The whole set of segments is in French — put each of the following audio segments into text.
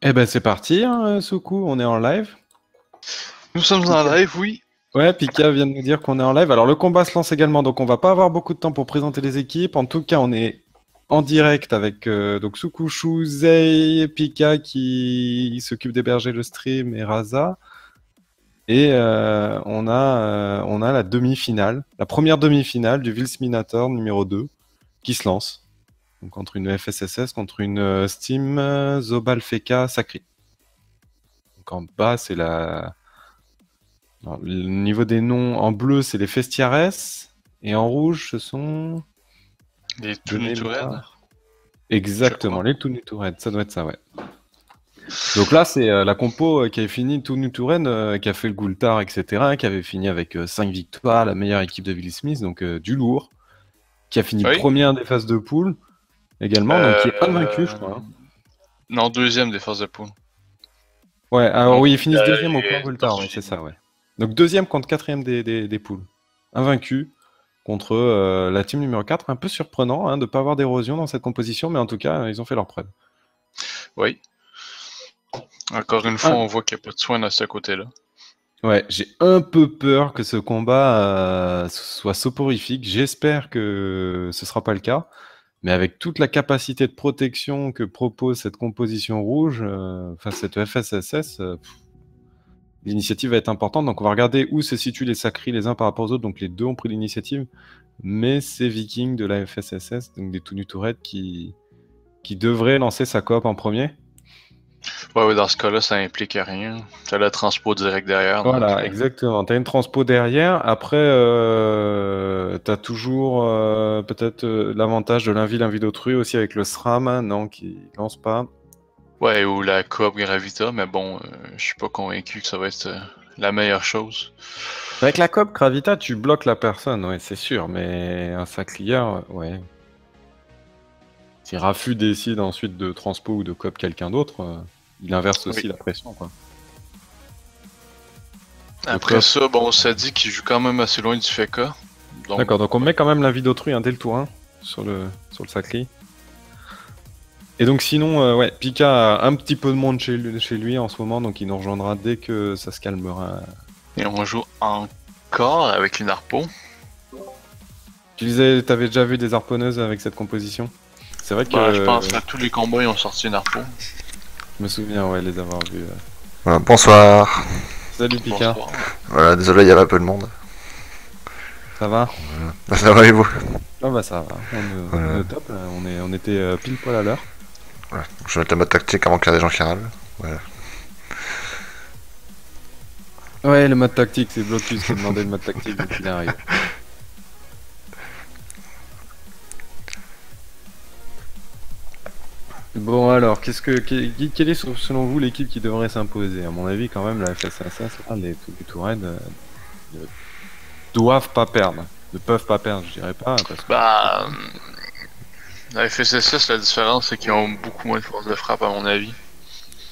Eh ben c'est parti, hein, Soukou, on est en live. Nous sommes en live, oui. Ouais, Pika vient de nous dire qu'on est en live. Alors le combat se lance également, donc on va pas avoir beaucoup de temps pour présenter les équipes. En tout cas, on est en direct avec donc Soukou, Shuzei, Pika qui s'occupe d'héberger le stream et Raza. Et on a la demi-finale, la première demi-finale du Vils Minator numéro 2 qui se lance. Donc entre une FSSS contre une Steam Zobal Feka Sakri. Donc en bas, c'est la. Alors, le niveau des noms, en bleu, c'est les Festiares. Et en rouge, ce sont. Les De Tunitured. mémoire. Exactement, les Tunitured, ça doit être ça, ouais. Donc là, c'est la compo qui avait fini Tunitured, qui a fait le Gultar, etc., qui avait fini avec 5 victoires, la meilleure équipe de Willy Smith, donc du lourd, qui a fini Oui. première des phases de poule également, donc qui est invaincu, je crois. Hein. Non, deuxième des phases de poule. Ouais, alors Donc, oui, ils finissent deuxième au et- point Gultar, ouais, c'est ça, ouais. Donc deuxième contre quatrième des poules. Invaincu contre la team numéro 4. Un peu surprenant hein, de ne pas avoir d'érosion dans cette composition, mais en tout cas, ils ont fait leur preuve. Oui. Encore une fois, on voit qu'il n'y a pas de soin à ce côté-là. Ouais, j'ai un peu peur que ce combat soit soporifique. J'espère que ce sera pas le cas. Mais avec toute la capacité de protection que propose cette composition rouge, enfin cette FSSS, l'initiative va être importante. Donc on va regarder où se situent les Sacris les uns par rapport aux autres. Donc les deux ont pris l'initiative. Mais c'est Viking de la FSSS, donc des Tunitured, qui devrait lancer sa coop en premier. Ouais, dans ce cas-là, ça implique rien. T'as le transpo direct derrière. Voilà, Donc, exactement. Tu as une transpo derrière. Après, tu as toujours peut-être l'avantage de l'invie d'autrui aussi avec le SRAM, non, qui lance pas. Ouais, ou la coop Gravita, mais bon, je suis pas convaincu que ça va être la meilleure chose. Avec la coop Gravita, tu bloques la personne, ouais, c'est sûr, mais un saclier, ouais. Si Rafu décide ensuite de transpo ou de coop quelqu'un d'autre, il inverse aussi la pression, quoi. Après ça, bon, ça dit qu'il joue quand même assez loin du Feka. D'accord, donc on met quand même l'invie d'autrui dès le tour 1 sur le sacri. Et donc sinon, ouais, Pika a un petit peu de monde chez lui en ce moment, donc il nous rejoindra dès que ça se calmera. Et on joue encore avec une harpo. Tu disais, t'avais déjà vu des harponneuses avec cette composition? C'est vrai que... Bah, je pense que tous les combats ils ont sorti une harpo. Je me souviens, ouais, les avoir vus. Bonsoir. Salut Pika. Bonsoir. Voilà, désolé, il y avait un peu de monde. Ça va? Ça va et vous? Ah bah ça va, on est au top, là. On était pile poil à l'heure. Voilà. Je vais mettre le mode tactique avant qu'il y ait des gens qui râlent. Voilà. Ouais, le mode tactique, c'est Blocus qui a demandé le mode tactique donc il arrive. Bon alors, quelle est selon vous l'équipe qui devrait s'imposer? À mon avis, quand même, la FSSS, les Toured doivent pas perdre. Ne peuvent pas perdre, je dirais pas. Parce que... Bah, la FSSS, la différence c'est qu'ils ont beaucoup moins de force de frappe à mon avis.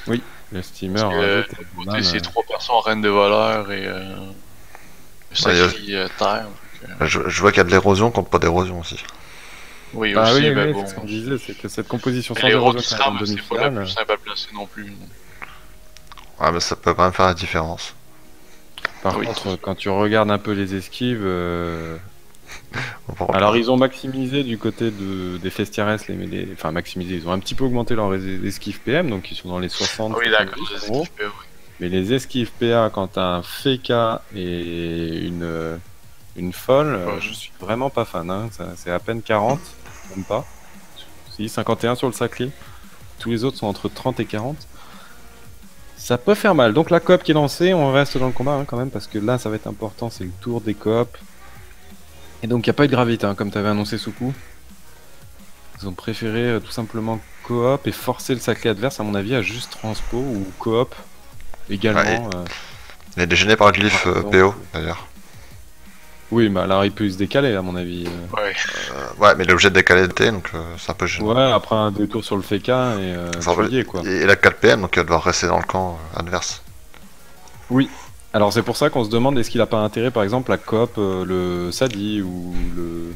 Oui, le steamer. C'est 3 personnes reines de voleurs et Sacri terre. Je vois qu'il y a de l'érosion contre pas d'érosion aussi. Oui, Ah aussi, oui, mais oui, bon. c'est ce qu'on disait, c'est que cette composition sans Les héros érosion du qui arrive en SRAM, c'est pas la demi-finale. plus simple à placer non plus. Ouais, mais ça peut quand même faire la différence. Par Oui. contre, quand tu regardes un peu les esquives, alors ils ont maximisé du côté des Festiares, enfin maximisé, ils ont un petit peu augmenté leurs esquives PM, donc ils sont dans les 60. Oui, d'accord, les euros. esquives, oui. Mais les esquives PA, quand t'as un Feka et une folle, je suis vraiment pas fan. Hein. C'est à peine 40, même pas. Si, 51 sur le Sacli. Tous les autres sont entre 30 et 40. Ça peut faire mal. Donc la coop qui est lancée, on reste dans le combat hein, quand même, parce que là ça va être important, c'est le tour des coops. Et donc il n'y a pas eu de gravité, hein, comme tu avais annoncé Soukou. Ils ont préféré tout simplement coop et forcer le Sacli adverse, à mon avis, à juste transpo ou coop également. Ouais, il est dégéné par le glyphe PO d'ailleurs. Oui, mais alors il peut se décaler à mon avis. Ouais. Ouais, mais il est obligé de décaler le T, donc c'est un peu gênant. Ouais, après un détour sur le Feka et plié, quoi. Il a 4 PM, donc il va devoir rester dans le camp adverse. Oui. Alors c'est pour ça qu'on se demande est-ce qu'il a pas intérêt par exemple à coop le Sadi ou le...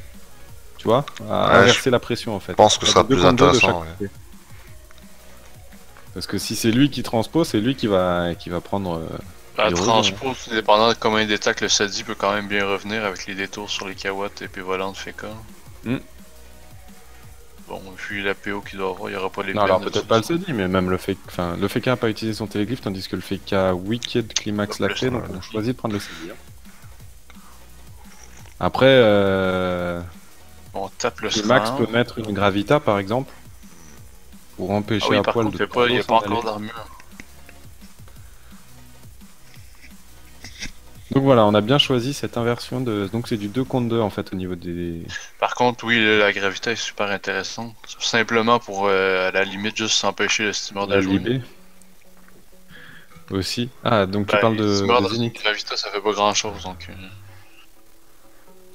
Tu vois à inverser la pression en fait. Je pense que ce sera plus intéressant. Ouais. Parce que si c'est lui qui transpose, c'est lui qui va prendre. La les transpo, dépendant de combien d'attaques le Sadi peut quand même bien revenir avec les détours sur les Kawat et puis volantes Feka. Bon, vu la PO qu'il doit avoir, il n'y aura pas les Non, alors peut-être pas le Sadi, mais même le Feka. Enfin, le Feka n'a pas utilisé son téléglyphe, tandis que le Feka Wicked Climax l'a fait, donc on choisit de prendre le Sadi. Après, on tape le Climax SRAM. peut mettre une Gravita par exemple, pour empêcher à par poil contre, de. il n'y a pas encore d'armure. Donc voilà, on a bien choisi cette inversion de. Donc c'est du 2 contre 2 en fait au niveau des. Par contre, oui, la gravité est super intéressante. Simplement pour, à la limite, juste s'empêcher le steamer de jouer. LIB aussi. Ah, donc tu parles de Zénith. Gravita, ça fait pas grand chose donc.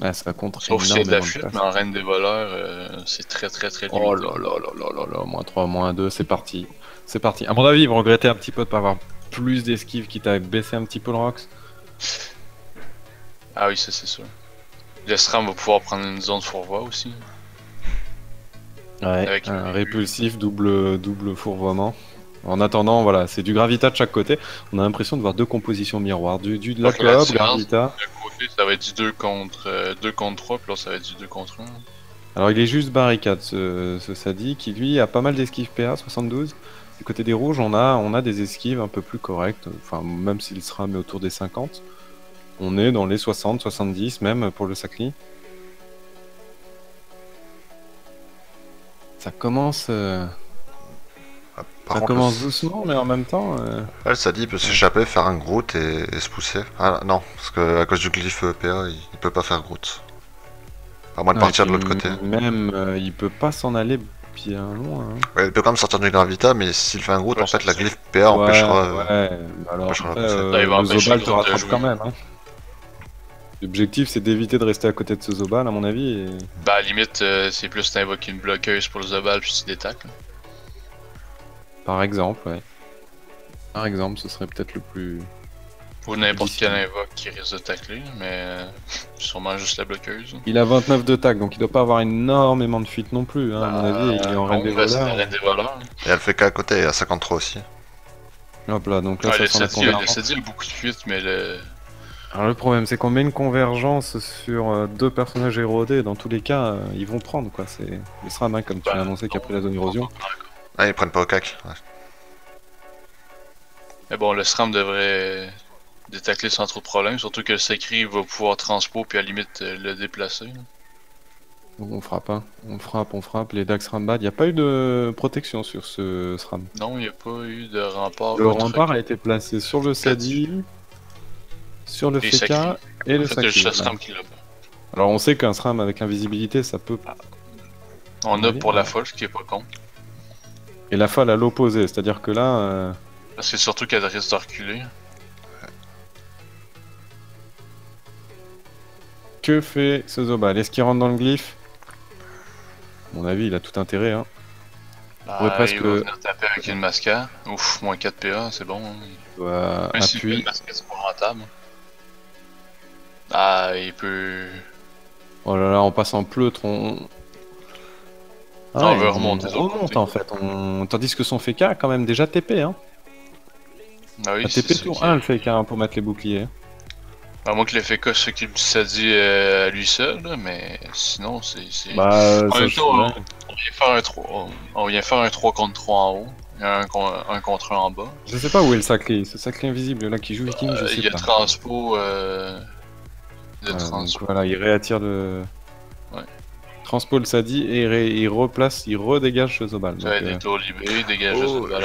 Ah, ça compte. Sauf s'il y a de la fuite, mais en reine des voleurs, c'est très limité. Oh là là là là là là, moins 3, moins 2, c'est parti. C'est parti. À mon avis, ils vont regretter un petit peu de pas avoir plus d'esquive, quitte à baisser un petit peu le Rox. Ah oui, ça c'est sûr. Le SRAM va pouvoir prendre une zone fourvoie aussi. Ouais, avec un répulsif, double fourvoiement. En attendant, voilà, c'est du Gravita de chaque côté. On a l'impression de voir deux compositions miroirs. De la coop, Gravita. De côté, ça va être du 2 contre 3, puis là ça va être du 2 contre 1. Alors il est juste barricade, ce Sadi, qui lui a pas mal d'esquives PA, 72. Du côté des rouges, on a des esquives un peu plus correctes. Enfin, même s'il sera mais autour des 50. On est dans les 60, 70 même pour le Sacri. Ça commence... Ça commence doucement, mais en même temps... Ouais, ça dit, il peut s'échapper, faire un Groot et se pousser. Ah non, parce que à cause du glyphe PA, il peut pas faire Groot. À moins de partir de l'autre côté. Même, il peut pas s'en aller bien loin. Hein. Ouais, il peut quand même sortir du Gravita, mais s'il fait un Groot, en fait, la glyphe PA empêchera... Ouais, alors le Zobal te rattrape quand même. Hein. L'objectif, c'est d'éviter de rester à côté de ce Zobal, à mon avis. Et... Bah, à la limite, c'est plus d'invoquer une bloqueuse pour le Zobal, puis tu détacles. Par exemple, ouais. Par exemple, ce serait peut-être le plus... Ou n'importe quel invoque qui risque de tacler, mais sûrement juste la bloqueuse. Il a 29 de tac, donc il doit pas avoir énormément de fuite non plus, hein, à mon avis. Il est en reine des voleurs. Et elle fait qu'à côté, à 53 aussi. Hop là, donc là, ça sent la convergence. Le Sadi a beaucoup de fuite, mais le... Alors le problème, c'est qu'on met une convergence sur deux personnages érodés. Dans tous les cas, ils vont prendre, quoi. C'est le SRAM, hein, comme tu l'as annoncé, qui a pris la zone d'érosion. Ah, ils prennent pas au cac. Ouais. Mais bon, le SRAM devrait détacler sans trop de problème, surtout que le Sacri va pouvoir transpo puis à la limite le déplacer. Donc on frappe, hein. On frappe. Les Dax Rambad, il n'y a pas eu de protection sur ce SRAM. Non, il n'y a pas eu de rempart. Le rempart a été placé sur le Sadi, sur le Feka et le Sacri. Alors on sait qu'un SRAM avec invisibilité, ça peut... On a pour la folle, ce qui est pas con. Et la folle à l'opposé, c'est-à-dire que là... C'est surtout qu'elle risque de reculer. Que fait ce Zobal? Est-ce qu'il rentre dans le glyphe? À mon avis, il a tout intérêt. Hein. Bah, presque... Il va venir taper avec une masca. Ouf, moins 4 PA, c'est bon. Il doit appuyer. Une masca, c'est pas rentable. Ah, il peut... Oh là là, on passe en pleutre, on veut remonter. On remonte en fait, tandis que son Feka a quand même déjà TP. Hein. Ah oui, TP tour 1 le Feka hein, pour mettre les boucliers. À moins que le Feka s'occupe du Sadi à lui seul, mais sinon c'est... Bah, en même temps, on vient faire un 3 contre 3 en haut, et un contre 1 en bas. Je sais pas où est le Sacri, ce Sacri invisible là qui joue Viking, je sais pas. Il y a transpo... transpo. Voilà, il réattire le... Ouais. Transpo le Sadi et il replace, il redégage ce Zobal. Ouais, des tours libérés, il dégage le Zobal.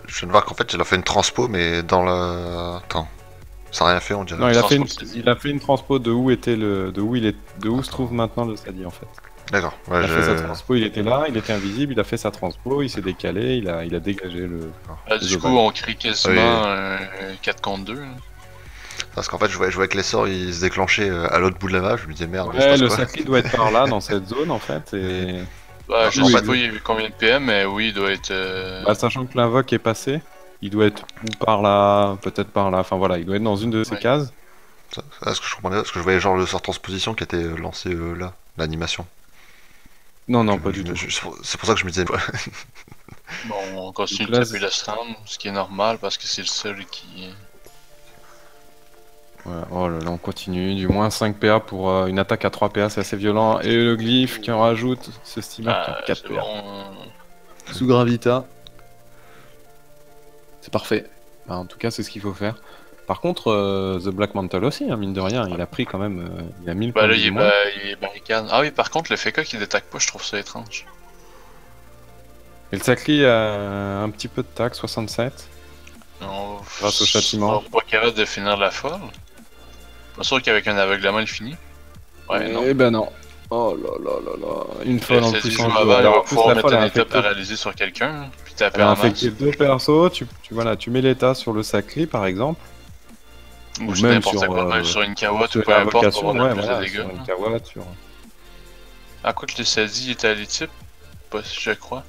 Je viens de voir qu'en fait il a fait une transpo mais dans le... Attends. Ça n'a rien fait on dirait. Non, il a fait une transpo de où était de où se trouve maintenant le Sadi en fait. D'accord. Ouais, il a fait sa transpo, il était là, il était invisible, il a fait sa transpo, il s'est décalé, il a dégagé le... du coup on crie quasiment un 4 contre 2. Hein. Parce qu'en fait je voyais que les sorts ils se déclenchaient à l'autre bout de la map, je me disais merde. Ouais, le Sacri doit être par là dans cette zone en fait et... Bah, je sais pas il y a eu combien de PM mais oui il doit être... Bah, sachant que l'invoque est passé, il doit être ou par là, peut-être par là, enfin voilà, il doit être dans une de ces cases. Est-ce que je comprenais? Parce que je voyais genre le sort transposition qui était lancé là, l'animation. Non, pas du tout. C'est pour ça que je me disais... Bon, on continue Donc là, de taper le SRAM, ce qui est normal parce que c'est le seul qui. Ouais, oh là là, on continue. Du moins 5 PA pour une attaque à 3 PA, c'est assez violent. Et le glyphe qui en rajoute, ce steamer qui a 4 c'est PA. bon. Sous Gravita. C'est parfait. Bah, en tout cas, c'est ce qu'il faut faire. Par contre, The Black Mantle aussi, hein, mine de rien, il a pris quand même. Il a 1000 Bah points là, de vie moins. il est barricade. Ah oui, par contre, le FK qui détaque pas, je trouve ça étrange. Et le Sacli a un petit peu de tac, 67. On... Grâce au châtiment. On va pas capable de finir la folle. Pas sûr qu'avec un aveuglement, il finit. Ouais, non. Eh ben non. Oh là là là là. Une folle en plus en jeu. Avant, il Alors, va en plus, pouvoir la mettre folle un a état infecté. paralysé sur quelqu'un, puis taper Elle a en masse. infecté 2 persos. Voilà, tu mets l'état sur le Sacli par exemple. Ou même n'importe sur, quoi, même sur une Kawatt ou Sur peu importe l'invocation, pour avoir ouais, plus voilà, de dégâts. sur une Kawatt, sur... Ah, quoi que le Sadi était à l'étype, pas si je crois.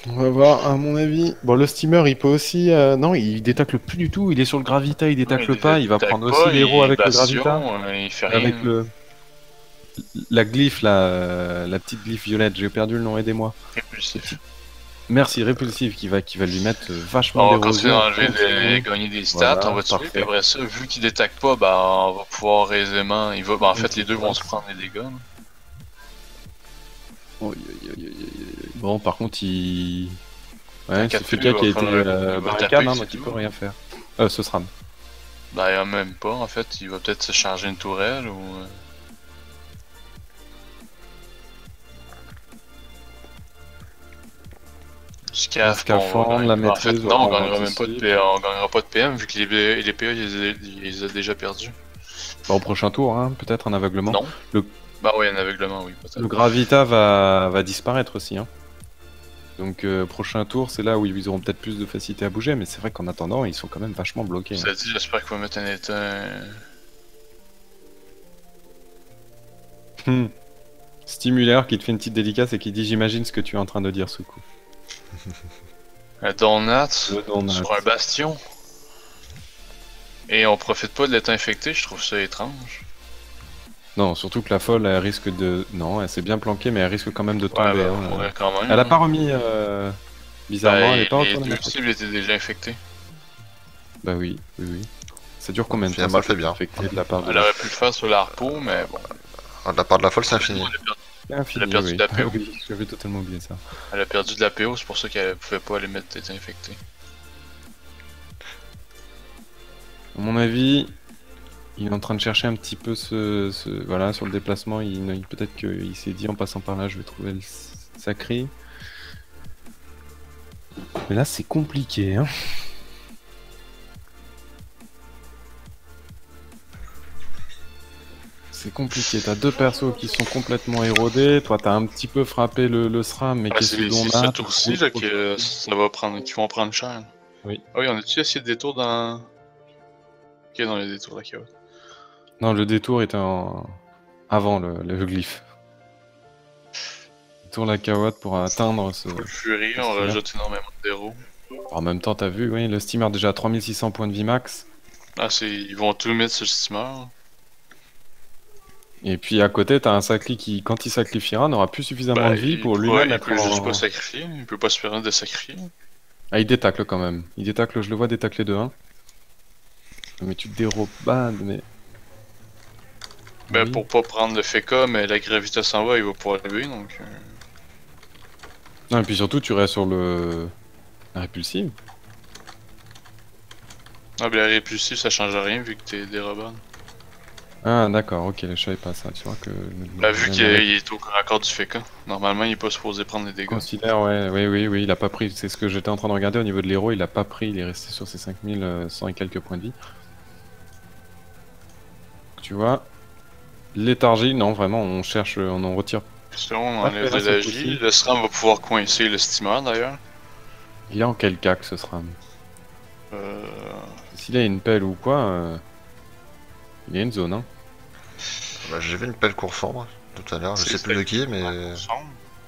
On va voir, à mon avis. Bon, le steamer, il peut aussi. Non, il détacle plus du tout. Il est sur le Gravita, il détacle pas. Il va prendre aussi l'héros avec le Gravita. Il fait rien. Avec le. La glyphe, la petite glyphe violette. J'ai perdu le nom, aidez-moi. Répulsif. Merci, Répulsif, qui va lui mettre vachement On va d'érosion. continuer d'enlever, gagner des stats, Voilà, on va tuer, parfait. puis après ça, vu qu'il détaque pas, bah on va pouvoir aisément. En fait, les deux vont se prendre les dégâts. Là. Bon, par contre, il. Ouais, c'est Quatre FK plus, qui a il va été falloir- barricade, taper, hein, c'est donc il tout. peut rien faire. Ce SRAM. Bah, il a même pas, en fait, il va peut-être se charger une tourelle ou. Scaphandre, la En fait, maîtrise, non, on on gagnera même pas de anticipe. PM, on gagnera pas de PM vu que les PA, il les a déjà perdus. Bah, au prochain tour, hein, peut-être un aveuglement. Non. Le- Bah, oui, un aveuglement, oui, peut-être. Le Gravita va disparaître aussi. Hein. Donc prochain tour, c'est là où ils auront peut-être plus de facilité à bouger, mais c'est vrai qu'en attendant, ils sont quand même vachement bloqués. Ça Hein. dit, j'espère qu'il va mettre un état. Stimulaire qui te fait une petite dédicace et qui dit j'imagine ce que tu es en train de dire, Soukou. Un donut Le donut. sur un bastion. Et on profite pas de l'état infecté, je trouve ça étrange. Non, surtout que la folle, elle risque de... Non, elle s'est bien planquée, mais elle risque quand même de tomber. Ouais, hein. ouais, quand même. Elle a pas remis... Bizarrement, elle est pas Les retournée. deux cibles étaient déjà infectés. Bah oui. Ça dure combien de temps? Finalement, elle fait bien. Infecté de la part de Elle aurait pu le faire sur l'harpeau, mais bon. De la part de la folle, c'est infini. Infini, Elle a perdu oui. de la PO. Oui, j'avais totalement oublié ça. Elle a perdu de la PO, c'est pour ça qu'elle pouvait pas aller mettre état infecté. À mon avis, il est en train de chercher un petit peu voilà, sur le déplacement. Peut-être qu'il s'est dit en passant par là, je vais trouver le sacré. Mais là, c'est compliqué. Hein. C'est compliqué. T'as deux persos qui sont complètement érodés. Toi, t'as un petit peu frappé le SRAM, mais qu'est-ce C'est qu'on a? ce tour-ci là que ça va prendre, qu'ils vont prendre cher. Oui. Ah oui, on a-tu essayé de détour dans. Ok, dans les détours là, Kawa. Non, le détour était avant le glyphe. Tour la Kawatt pour atteindre ce... Full Fury, on rajoute énormément de héros. En même temps, t'as vu, oui, le steamer déjà à 3600 points de vie max. Ah, ils vont tout mettre sur le steamer. Et puis à côté, t'as un Sacli qui, quand il sacrifiera, n'aura plus suffisamment de vie pour lui-même Il être peut juste en... pas sacrifier, il peut pas se permettre de sacrifier. Ah, il détacle quand même. Il détacle, je le vois détacler de 1. Mais tu te dérobades, mais... Ben, Oui. pour pas prendre le FK, mais la gravité s'en va, il va pouvoir lever, donc... Non, et puis surtout, tu restes sur le... La répulsive. Ah, ben la répulsive, ça change rien vu que t'es dérobade. Ah, d'accord, ok, je savais pas ça. Tu vois que... Bah, vu qu'il est au raccord du FK, normalement, il est pas supposé prendre les dégâts. Considère, ouais, oui, il a pas pris, c'est ce que j'étais en train de regarder au niveau de l'héros, il a pas pris, il est resté sur ses 5100 et quelques points de vie. Tu vois, léthargie, non, vraiment, on cherche, on en retire. Sinon, on enlève là, de c'est la possible. J. Le SRAM va pouvoir coincer le steamer d'ailleurs. Il est en quel cas que ce sera? S'il a une pelle ou quoi, il y a une zone, hein. Bah, j'ai vu une pelle cour sombre tout à l'heure, je sais plus de qui, mais.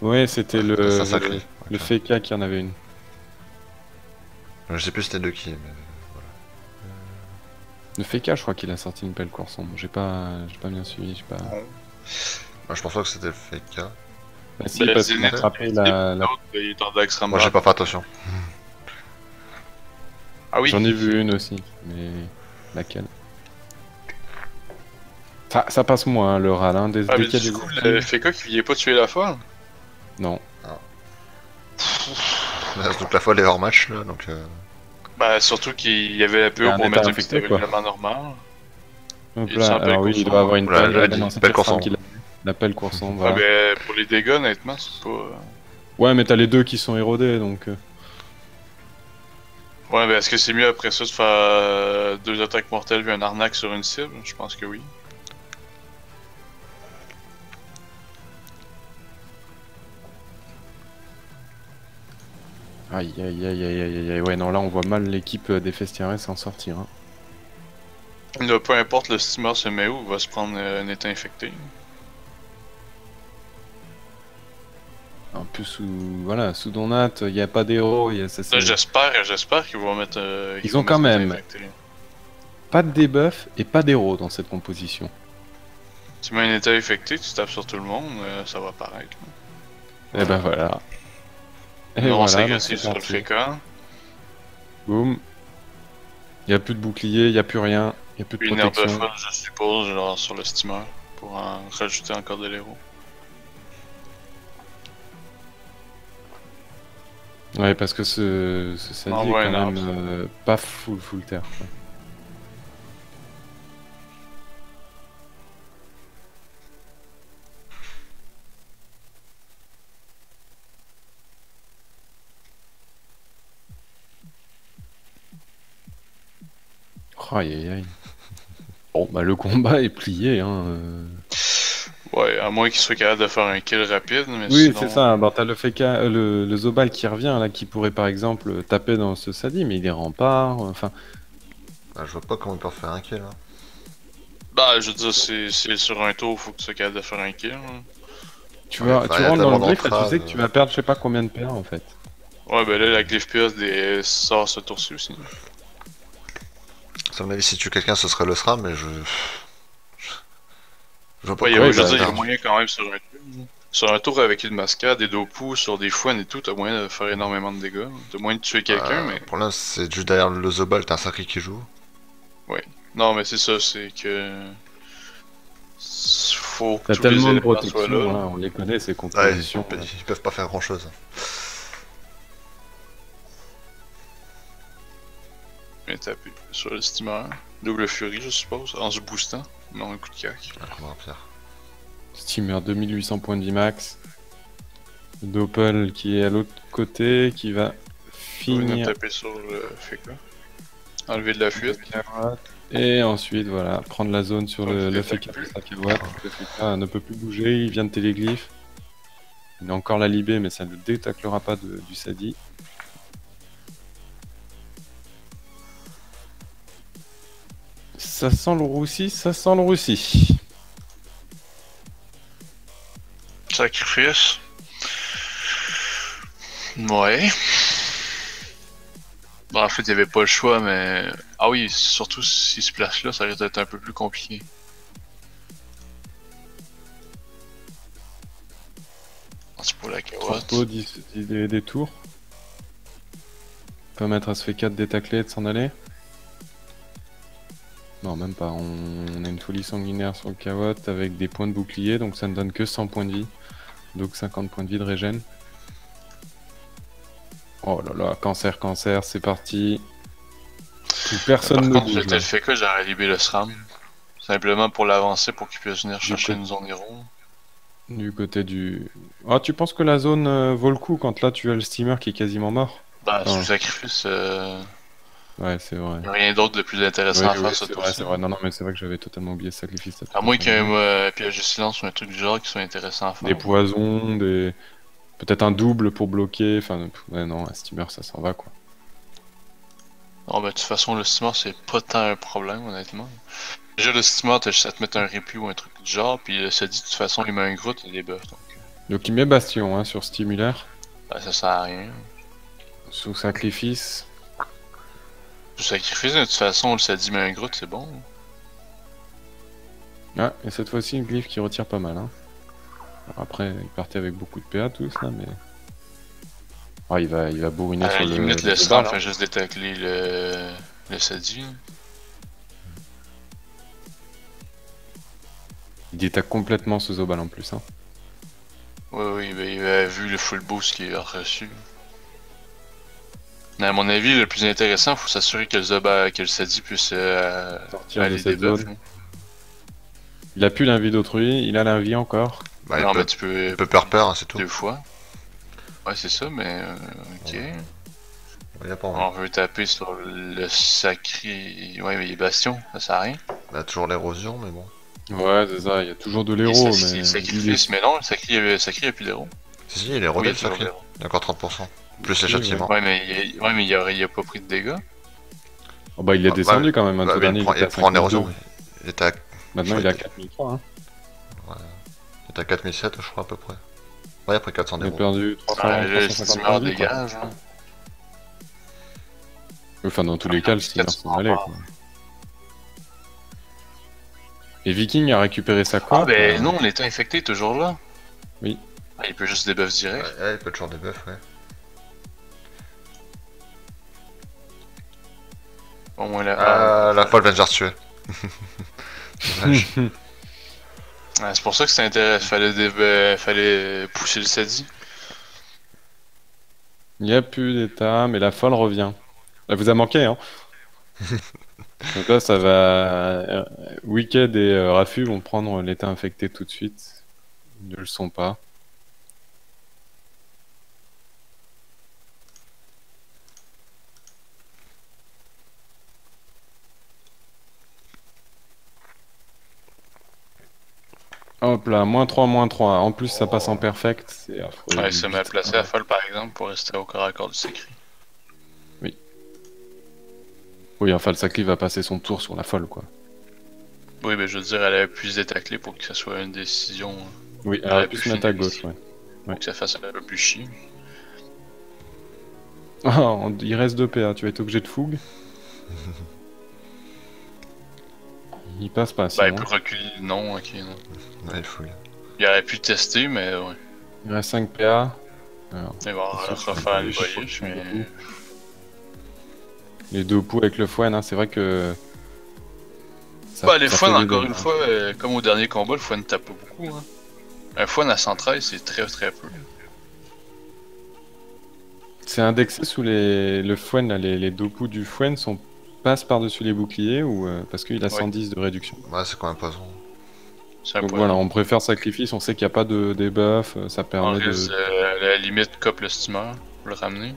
Ouais, c'était Ça sacré. le FK qui en avait une. Je sais plus c'était de qui, mais. Le FK, je crois qu'il a sorti une pelle courson. J'ai pas bien suivi, j'ai pas... Bah, je pense pas que c'était le FK. Bah si, Ben, parce qu'il a Zenith, attrapé l'autre, la... il est en extrême Moi j'ai droite. pas fait attention. Ah oui. J'en ai vu une aussi, mais laquelle? Ça passe moins, hein, le râle, hein, dès Ah, mais qu'il y a du des coup, esquives. le Feka qui vient pas tuer la folle. Non. Donc la fois elle est hors match là, donc Bah, surtout qu'il y avait la Il y PO a un pour état mettre un infecté, petit quoi. aveuglement normal. Donc Il là, s'appelle alors oui, il Courson, doit avoir une Voilà, pelle. j'avais Ah dit, non, c'est pelle peut-être Ram Courson. qui l'a vu. La pelle Courson, Ah, voilà. ben, pour les dégâts, honnêtement, c'est pas. Ouais, mais t'as les deux qui sont érodés, donc... Ouais, ben, est-ce que c'est mieux après ça de faire deux attaques mortelles puis un arnaque sur une cible? Je pense que oui. Aïe, aïe, aïe, aïe, aïe, aïe. Ouais, non, là, on voit mal l'équipe des Festiarés s'en sortir. Hein. Là, peu importe le steamer se met où, il va se prendre un état infecté. Un peu sous... Voilà, sous Donat, il n'y a pas d'héros, Là, j'espère qu'ils vont mettre. Ils ont quand mettre même. l'état infecté. Pas de debuff et pas d'héros dans cette composition. Tu mets un état infecté, tu tapes sur tout le monde, ça va paraître. Et ben voilà. Et Non, voilà, c'est donc agressif c'est sur le parti. Feka. Boum. Il n'y a plus de bouclier, il n'y a plus rien, il n'y a plus de Une herbe de protection. folle, je suppose, genre sur le steamer, pour en rajouter encore de l'héros. Ouais, parce que ce Sadi Ah est ouais, quand non. même pas full terre. Quoi. Oh, aïe aïe aïe. Bon, bah le combat est plié, hein. Ouais, à moins qu'il soit capable de faire un kill rapide, mais Oui, sinon... c'est ça. Bah, t'as le Feka, le Zobal qui revient, là, qui pourrait par exemple taper dans ce Sadi, mais il est rempart. Enfin, je vois pas comment ils peuvent faire un kill là. Bah, je veux dire, c'est sur un tour, faut que tu sois capable de faire un kill. Hein. tu Ouais, vois, enfin, tu il y a rentres dans le tellement glyphe, là, tu d'entraves, sais que tu vas perdre je sais pas combien de PA en fait. Ouais, ben là, la glyph PS sort ce tour-ci aussi. À mon avis, si tu tues quelqu'un, ce serait le SRAM, mais je vois pas Ouais, comment Ouais, ils je veux peuvent dire, il y a perdre. moyen quand même sur un tour. Sur un tour avec une mascade, des dopous, sur des fouines et tout, t'as moyen de faire énormément de dégâts. T'as moyen de tuer quelqu'un, mais... Pour l'instant, c'est juste derrière le Zobal, t'as un sacré qui joue. Non, mais c'est ça, c'est que... Faut que T'as tous les tellement de éléments soient protection, là. voilà, on les connaît ces Ouais, compositions. ils peuvent pas faire grand chose. Bien tapé sur le steamer. Double furie, je suppose, en se boostant. Non, un coup de cac. Pierre. Steamer 2800 points de vie max. Doppel qui est à l'autre côté, qui va On vient de finir. taper sur le Feka. Enlever de la fuite. Et ensuite, voilà, prendre la zone sur Donc, le il Feka attaque plus. de Sakawa. Le Feka ne peut plus bouger, il vient de téléglyphe. Il a encore la libé, mais ça ne détaclera pas du Sadi. Ça sent le roussi, ça sent le roussi. Sacrifice. Ouais. Bon, en fait, il n'y avait pas le choix, mais... Ah oui, surtout s'il se place là, ça risque d'être un peu plus compliqué. Ah, c'est pour la carotte. Transpo des tours. On peut mettre à se fait 4 détacler et de s'en aller. Non, même pas. On a une folie sanguinaire sur le Kawot avec des points de bouclier, donc ça ne donne que 100 points de vie. Donc 50 points de vie de régène. Oh là là, cancer, c'est parti. Plus personne Par ne contre, bouge. j'étais Là. le fait que j'aurais libéré le SRAM. Simplement pour l'avancer pour qu'il puisse venir chercher coup. une zone héros. Du côté du... Ah, tu penses que la zone vaut le coup quand là tu as le steamer qui est quasiment mort? Bah, Ah. sous sacrifice, Ouais, c'est vrai. rien d'autre de plus intéressant à faire ce tour-ci. c'est vrai. Non, mais c'est vrai que j'avais totalement oublié ce sacrifice. À moins qu'il y ait un piège de silence ou un truc du genre qui soit intéressant à faire. Des poisons, des... Peut-être un double pour bloquer, enfin... Ouais, non, un steamer, ça s'en va, quoi. Non, bah, de toute façon, le steamer, c'est pas tant un problème, honnêtement. Déjà, le steamer, t'as juste à te mettre un répit ou un truc du genre, puis ça dit, de toute façon, il met un grotte et des buffs, donc... Donc il met Bastion, hein, sur Stimulaire. Bah, ça sert à rien. Sous sacrifice. Sous sacrifice, de toute façon, le Sadi met un grotte, c'est bon. Ah, et cette fois-ci, une glyphe qui retire pas mal, hein. Alors après, ils partaient avec beaucoup de PA tous là, mais. Oh, il va bourriner À sur la le. limite, le Zobal, SRAM hein. fait juste détacler le SADI. Il détaque complètement ce Zobal en plus. Hein. Oui, ben, il a vu le full boost qu'il a reçu. Mais à mon avis, le plus intéressant, faut s'assurer que le SADI puisse Sortir de aller cette debuff. zone. Il a plus l'invie d'autrui, il a l'invie encore. Bah, Non, mais il tu peux peut peur, hein, c'est tout. 2 fois. Ouais, c'est ça, mais ok. Il a pas On envie. veut taper sur le sacré. Ouais, mais les bastions, ça sert à rien. Il a toujours l'érosion, mais bon. Ouais, c'est ça, il y a toujours de Les l'héros, mais. les sacrifices, mais non, le sacré, il a plus d'héros. Si, il est Oui, rodé il le y a toujours sacré. d'héros. Il a encore 30%. Plus les Oui, châtiments. Ouais, mais il a pas pris de dégâts. Oh, bah, il est Ah, descendu quand même, un Bah, tout mais dernier. il était à prend en 52. érosion. Il était à, Maintenant, il est à 4003. Hein. il était à 4007, je crois, à peu près. Ouais, après 400 Il a d'euros. perdu Ah, le 350 steamer points de vie, quoi. dégage. Hein. Enfin, dans tous les cas, le steamer s'en allait, quoi. Et Viking a récupéré sa Ah, coop. ben non, l'état infecté est toujours là. Oui. Ah, il peut juste debuff direct. Ouais, il peut toujours debuff, ouais. Au moins là. Ah, la folle vient de se tuer. Ah, c'est pour ça que c'était intéressant. Fallait pousser le SADI. Il n'y a plus d'état, mais la folle revient. Elle vous a manqué, hein. Donc là, ça va. Wicked et Rafu vont prendre l'état infecté tout de suite. Ils ne le sont pas. Hop là, -3, -3. En plus, ça passe en perfect. C'est affreux. Ouais, il se met à placer la folle par exemple pour rester au corps à corps du sacré. Oui, enfin, le sacré va passer son tour sur la folle, quoi. Oui, mais je veux dire, elle a pu se détacler pour que ça soit une décision. Oui, elle Elle aurait a pu pu se mettre à finir gauche, ici. ouais. Pour que ça fasse un peu plus chier. Oh, il reste 2 PA, tu vas être obligé de fougue. Il passe pas, Bah, sinon. il peut reculer. Non, ok, non. Ouais, il fouille. Il aurait pu tester, mais ouais. Il reste 5 PA. Alors, Il va C'est sûr, refaire le je sais pas. voyage, mais. les deux poux avec le fouet, hein, c'est vrai que... ça- Bah, les ça fouines, fait des encore dégâts. une fois, comme au dernier combat, le fouine tape pas beaucoup. Hein. Un fouine à 113, c'est très très peu. C'est indexé sous le fouet, là, les deux poux du fouet passent par-dessus les boucliers ou parce qu'il a 110 de réduction. Ouais, c'est quand même poison. C'est un Donc point. voilà, on préfère sacrifice, on sait qu'il n'y a pas de debuff, ça En permet risque, de... à la limite, cop le steamer, pour le ramener.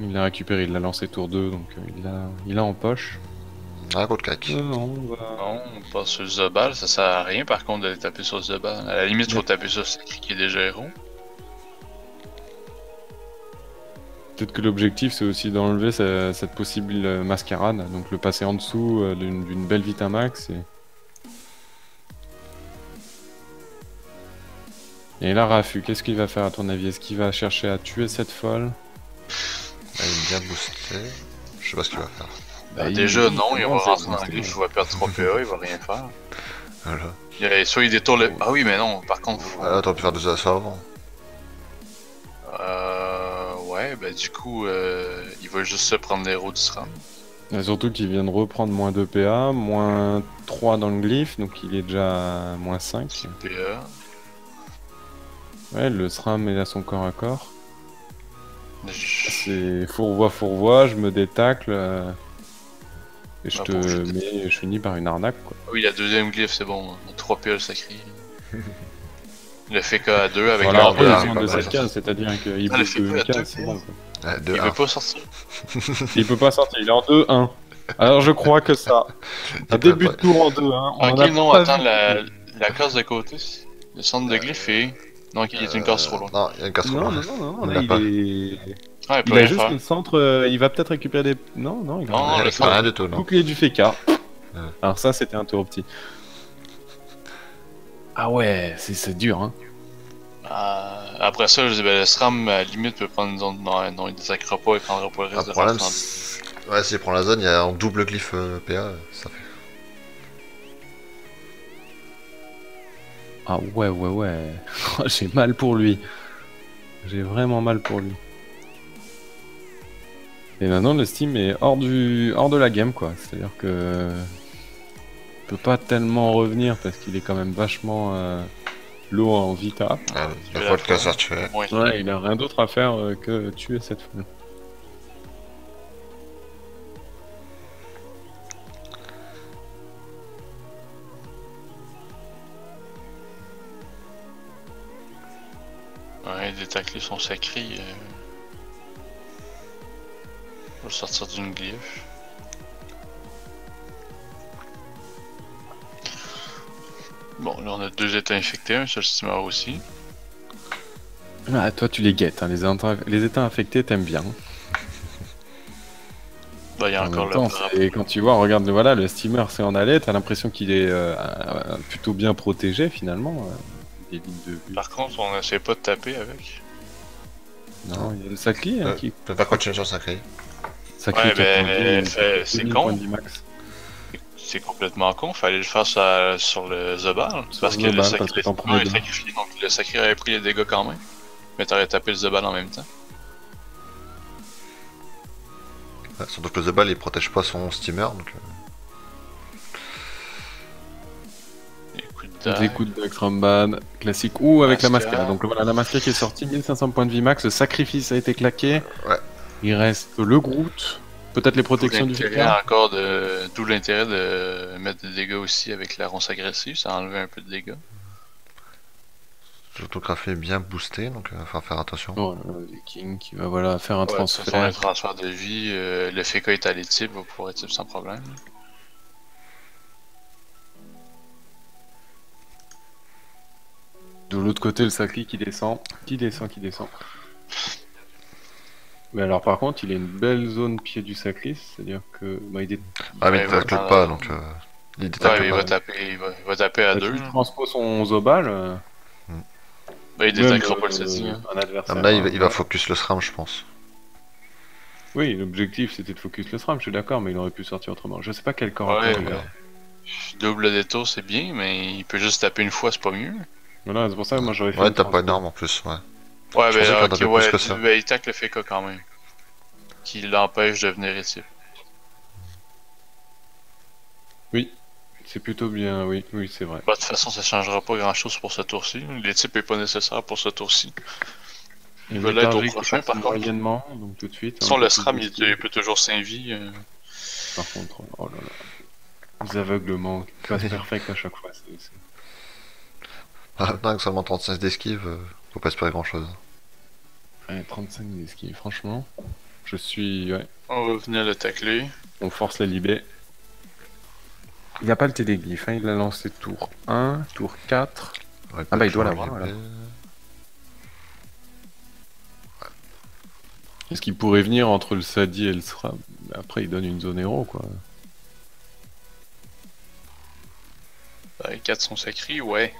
Il l'a récupéré, il l'a lancé tour 2, donc il l'a en poche. Ah, coup de cac. Non, on va... Non, on passe sur le Zobal, ça sert à rien par contre d'aller taper sur le Zobal. À la limite, faut taper sur le sacré qui est déjà héros. Peut-être que l'objectif c'est aussi d'enlever cette possible mascarade, donc le passer en dessous d'une belle Vitamax et là Rafu, qu'est-ce qu'il va faire à ton avis? Est-ce qu'il va chercher à tuer cette folle? Ah, il est bien boosté. Je sais pas ce qu'il va faire. Bah, déjà, non, il va non, rentrer dans c'est le glitch, il va perdre 3 PA, il va rien faire. Voilà. Soit il détourne le. Ah oui, mais non, par contre, faut. Ah, t'aurais pu faire 2 assauts avant. Ouais, bah du coup, il va juste se prendre l'héros du SRAM. Et surtout qu'il vient de reprendre -2 PA, -3 dans le glyphe, donc il est déjà à -5. PA. Ouais, le SRAM est à son corps à corps. Je- C'est fourvoie, je me détacle et Ah bon, je finis par une arnaque, quoi. Oui, la deuxième glyphe, c'est bon, 3 PA le sacré. Le FK à 2 avec Voilà, le après, là, ils ont bah, de bah, cette case, c'est-à-dire qu'il Ah, le bouge fait de pas une à case, deux, c'est bon, quoi. Ouais, 2 Il 1. veut pas sortir. Il peut pas sortir, il est en 2-1. Alors je crois que ça. Un peut début pas. de tour en 2-1. on en Ok, a non, pas attends, vu. la case de côté, le centre de glyphe est. Non, ok, il est une case trop loin. Non, il y a une case trop Non, loin. non, Il là, l'a il pas. est. Ah, il peut Il a rien juste faire. le centre, il va peut-être récupérer des. Non, il va Non, Il le fait rien du tout, non. bouclier du FK. Alors ça, c'était un tour petit. Ah ouais, c'est dur, hein. Après ça, je dis, ben, le SRAM, à la limite, peut prendre une zone. Non, il désaccrochera pas, il prendra pas le Le reste de problème, rentrer ouais, s'il prend la zone, il y a en double glyphe PA, ça fait. Ah ouais, ouais, ouais. J'ai mal pour lui. J'ai vraiment mal pour lui. Et maintenant, le Steam est hors de la game, quoi. C'est-à-dire que il peut pas tellement revenir parce qu'il est quand même vachement low en Vita. Ah, Tu la veux fois la de casseur faire, tué. au moins, Ouais, il a rien d'autre à faire que tuer cette foule. ouais, détacler son sacré. Faut le sortir d'une glyphe. Bon, là on a 2 états infectés, un seul steamer aussi. Ah, toi, tu les guettes, hein. Les états infectés, t'aimes bien. Bah, il y a En encore même le temps, drap. quand tu vois, regarde, voilà, le steamer c'est en allée, t'as l'impression qu'il est plutôt bien protégé finalement. Des lignes de vue. Par contre, on essaie pas de taper avec. Non, il y a le Sacli qui. Peut pas continuer sur Sacré. Sacli Ouais, qui a ben, perdu c'est 2000 con. points de vie max. C'est complètement con, fallait le faire sur le Zobal. Sur Parce le que le Zobal, sacré parce que t'en est prenais deux. sacrifié, donc le sacré aurait pris les dégâts quand même. Mais t'aurais tapé le Zobal en même temps. Ouais, surtout que le The Ball il protège pas son steamer donc. Les coups de Des dague. coups de Dax Ramban, classique, ou avec la Mascara. Mascara. Donc voilà, la Mascara qui est sortie, 1500 points de vie max, le sacrifice a été claqué. Ouais. Il reste le Groot, peut-être les protections du Vicar. D'où l'intérêt de mettre des dégâts aussi avec la ronce agressive, ça a enlevé un peu de dégâts. L'autographe est bien boosté donc il va falloir faire attention. Oh, le Viking qui va voilà, faire un Ouais, de toute façon, transfert. le transfert de vie, le FK est allé type, va pouvoir être type sans problème. De l'autre côté, le Sacli qui descend, qui descend, qui descend. Mais alors par contre, il a une belle zone pied du Sacli, c'est-à-dire que bah, il est... Ah mais Ouais, il il va tacle prendre- pas donc il Ouais, détacle mais il pas. va taper à Bah, 2. tu transposes son Zobal, Bah, il même, détectera pas le setting. Hein. un adversaire. Ah, mais là il hein. va focus le SRAM je pense. Oui, l'objectif c'était de focus le SRAM, je suis d'accord, mais il aurait pu sortir autrement. Je sais pas quel corps à Ouais, corps il a. double détour, c'est bien, mais il peut juste taper une fois, c'est pas mieux. Voilà, c'est pour ça que moi j'aurais fait Ouais une t'as pas transpose. énorme en plus ouais. Ouais, Je pensais ben, qu'il en ok, tapait ouais, plus que ça. ben, il tacle le FK quand même. Qui l'empêche de venir ici. Oui, c'est plutôt bien, oui, oui, c'est vrai. Bah, de toute façon, ça changera pas grand chose pour ce tour-ci. Les types est pas nécessaire pour ce tour-ci. Et Il le va l'être au Léthargique prochain, passe par contre. moyennement, donc tout de suite. De toute façon, un le peu plus SRAM, boosté. il peut toujours 5 vies. Par contre, oh là là. Les aveuglements qui passent perfect à chaque fois. Ah, non, avec seulement 35 d'esquive, faut pas espérer grand chose. Ouais, 35 d'esquive, franchement. Je suis. Ouais. On va venir le tacler. On force la libé. Il n'y a pas le téléglyphe, hein, il a lancé tour 1, tour 4. Ouais, Ah bah, il doit toujours l'avoir, libé. voilà. Est-ce qu'il pourrait venir entre le Sadi et le SRAM? Après, il donne une zone héros, quoi. Bah, les 4 sont sacrés, ouais.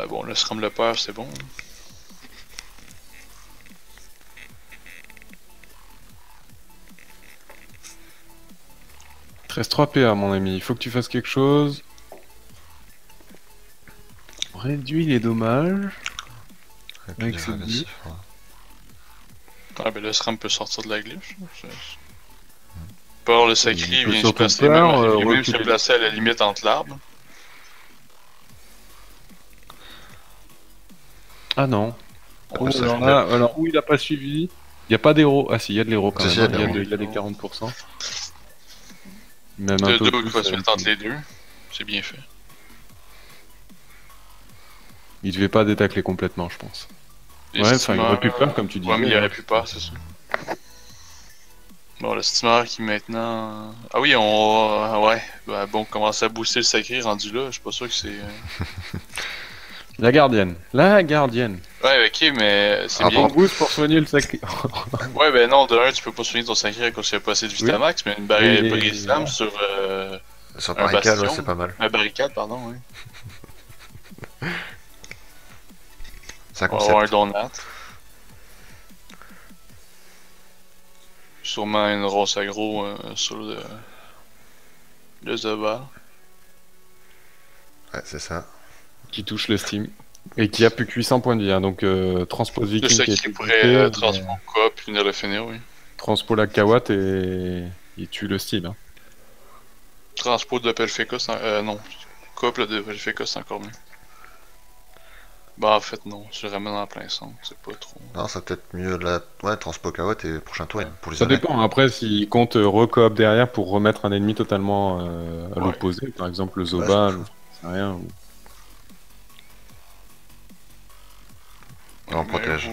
Bon, le SRAM le peur, c'est bon. Il te reste 3 PA, mon ami. Il faut que tu fasses quelque chose. Réduis les dommages. Avec du cette agressif, ouais. Ah, ben le SRAM peut sortir de la glyphe. Peur le sacré, Il il peut vient se surtout placer, peur, même, il vient même se reculer. placer à la limite entre l'arbre. Ah non. Oh, ça, alors je là, alors où il a pas suivi. Il n'y a pas d'héros. Ah si, il y a de l'héros quand Si, même. si, hein. il y a Il y a des 40%. Même un De peu deux, il plus. va se mettre entre avec- les deux. C'est bien fait. Il devait pas détacler complètement, je pense. Les Ouais, enfin, il aurait pu steamers- peur, comme tu disais. Ouais, mais il hein. aurait pu pas, c'est ça. Bon, le steamer qui maintenant. Ah oui, on. Ouais, bah, bon, commence à booster le sacré rendu là. Je suis pas sûr que c'est. La gardienne. La gardienne. Ouais, ok, mais c'est Ah, bien. On boost pour soigner le sacré. Ouais, ben non, de un, tu peux pas soigner ton sacré à cause qu'il n'y a pas assez de Vitamax, mais une Et- brise-flamme sur Sur un barricade, ouais, bastion. c'est pas mal. un barricade, pardon, oui. C'est un On va avoir un concept. donat. Sûrement une rose aggro sur le Zoba. Ouais, c'est ça. qui touche le Steam. Et qui a plus que 800 points de vie. Hein. Donc transpose Le Viking qui a Sacri été pourrait buté, transpo coop puis venir le finir, oui. transpo la Kawat et il tue le Steam. Hein. Transpo de Pelfeka, non. Coop de Pelfeka, c'est encore mieux. Bah en fait non, je le ramène en plein centre, c'est pas trop. Non, c'est peut-être mieux la. Ouais, transpo Kawat et prochain tour pour les Ça années. dépend. Après, s'il compte recoop derrière pour remettre un ennemi totalement à Ouais. l'opposé, par exemple le Zobal, ou c'est rien. Ou... On protège.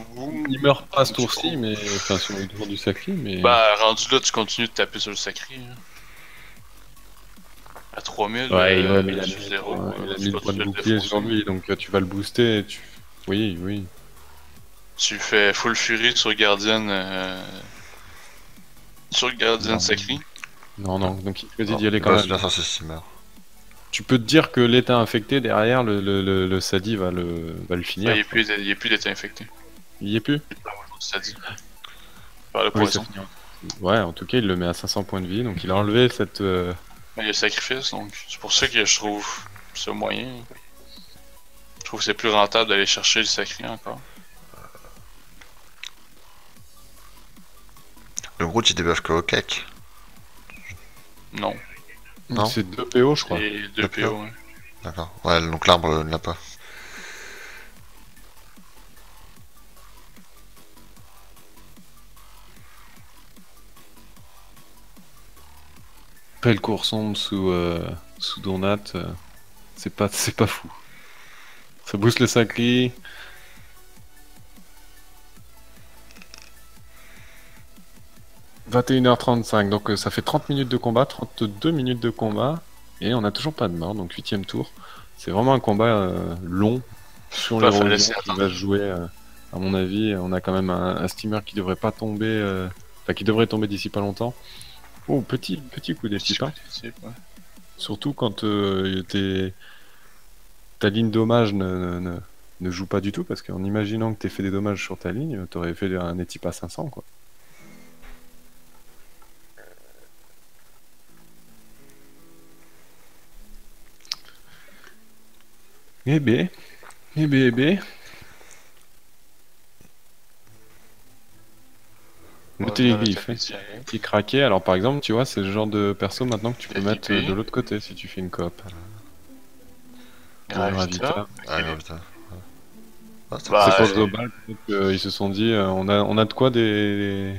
Il meurt pas ce tour-ci, mais enfin sur le tour du Sacri, mais. Bah rendu là, tu continues de taper sur le Sacri. Hein. À 3000, Ouais, mais il a sur 0, il a tu 1000 continues points de le bouclier défoncer. sur lui, donc tu vas le booster. Et tu... Oui, oui. Tu fais full fury sur Guardian. Sur Guardian Non. Sacri. Non, non, donc il choisit Non, d'y aller il quand va même. se bien sur ses steamers. Tu peux te dire que l'état infecté derrière, le Sadi va le finir. Il est plus d'être infecté. Il y est plus Ça dit. Par le Oui, poison. ça finit. Ouais, en tout cas, il le met à 500 points de vie, donc il a enlevé cette. Mais il y a le sacrifice, donc c'est pour ça que je trouve ce moyen. Je trouve que c'est plus rentable d'aller chercher le sacré encore. Le Groot il débuffe que au cake. Non. Non. C'est 2 PO, je crois. Et 2 Le PO, PO. ouais. D'accord. Ouais, donc l'arbre ne l'a pas. Après, le cours sombre sous Donat, c'est pas fou. Ça booste le Sacri. « 21h35, donc ça fait 30 minutes de combat, 32 minutes de combat, et on a toujours pas de mort, donc 8ème tour. C'est vraiment un combat long sur Bah, les fallait l'érosion s'y qui attendre. va se jouer. À mon avis, on a quand même un steamer qui devrait pas tomber, enfin qui devrait tomber d'ici pas longtemps. Oh, petit coup d'équipe, hein. Ouais. Surtout quand ta ligne dommage ne joue pas du tout, parce qu'en imaginant que t'aies fait des dommages sur ta ligne, t'aurais fait un équipe à 500, quoi. Eh ben, eh ben, eh ben. Le télégriffe, qui est craqué. Alors par exemple, tu vois, c'est le genre de perso maintenant que tu peux mettre de l'autre côté si tu fais une coop. Gravita. Ah, non, putain. Ah, ça Bah, C'est pour ouais. Zobal, peut-être qu'ils se sont dit, on a de quoi des